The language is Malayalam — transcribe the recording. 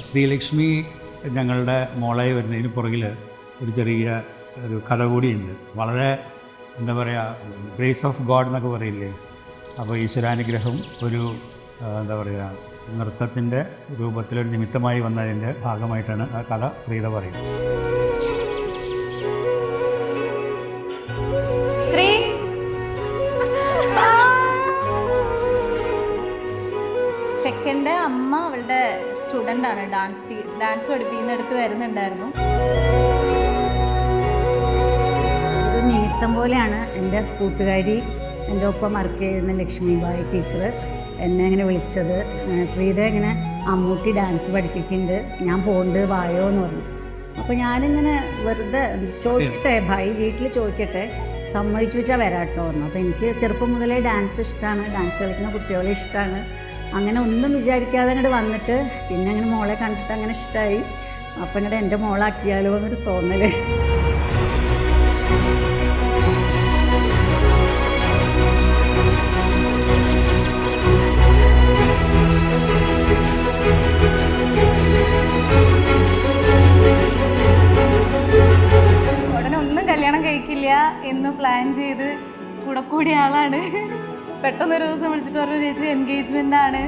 ശ്രീലക്ഷ്മി ഞങ്ങളുടെ മോളായി വരുന്നതിന് പുറകിൽ ഒരു ചെറിയ ഒരു കഥ കൂടിയുണ്ട്. വളരെ എന്താ പറയുക, ഗ്രേസ് ഓഫ് ഗോഡ് എന്നൊക്കെ പറയില്ലേ. അപ്പോൾ ഈശ്വരാനുഗ്രഹം ഒരു എന്താ പറയുക, നൃത്തത്തിൻ്റെ രൂപത്തിലൊരു നിമിത്തമായി വന്നതിൻ്റെ ഭാഗമായിട്ടാണ് ആ കഥ പ്രീത പറയുന്നത്. ചെക്കൻ്റെ അമ്മ അവളുടെ സ്റ്റുഡൻ്റാണ്, ഡാൻസ് പഠിപ്പിക്കുന്നിടത്ത് വരുന്നുണ്ടായിരുന്നു. ഒരു നിമിത്തം പോലെയാണ് എൻ്റെ കൂട്ടുകാരി, എൻ്റെ ഒപ്പം വർക്ക് ചെയ്യുന്ന ലക്ഷ്മിബായി ടീച്ചർ എന്നെ ഇങ്ങനെ വിളിച്ചത്. പ്രീത ഇങ്ങനെ അമ്മൂട്ടി ഡാൻസ് പഠിപ്പിക്കുന്നുണ്ട്, ഞാൻ പോകുന്നുണ്ട് വായോ എന്ന് പറഞ്ഞു. അപ്പോൾ ഞാനിങ്ങനെ വെറുതെ ചോദിക്കട്ടെ, ഭായി വീട്ടിൽ ചോദിക്കട്ടെ, സമ്മതിച്ചു വെച്ചാൽ വരാട്ടോ പറഞ്ഞു. അപ്പോൾ എനിക്ക് ചെറുപ്പം മുതലേ ഡാൻസ് ഇഷ്ടമാണ്, ഡാൻസ് കളിക്കുന്ന കുട്ടികളെ ഇഷ്ടമാണ്. അങ്ങനെ ഒന്നും വിചാരിക്കാതെ അങ്ങോട്ട് വന്നിട്ട് പിന്നെ അങ്ങനെ മോളെ കണ്ടിട്ട് അങ്ങനെ ഇഷ്ടമായി. അപ്പം ഇങ്ങോട്ട് എൻ്റെ മോളാക്കിയാലോ എന്നൊരു തോന്നല്. ഉടനെ ഒന്നും കല്യാണം കഴിക്കില്ല എന്ന് പ്ലാൻ ചെയ്ത് കൂടെ കൂടിയ ആളാണ്. പെട്ടെന്നൊരു ദിവസം വിളിച്ചിട്ട് പറഞ്ഞു, ചേച്ചി എൻഗേജ്മെൻ്റ് ആണ്,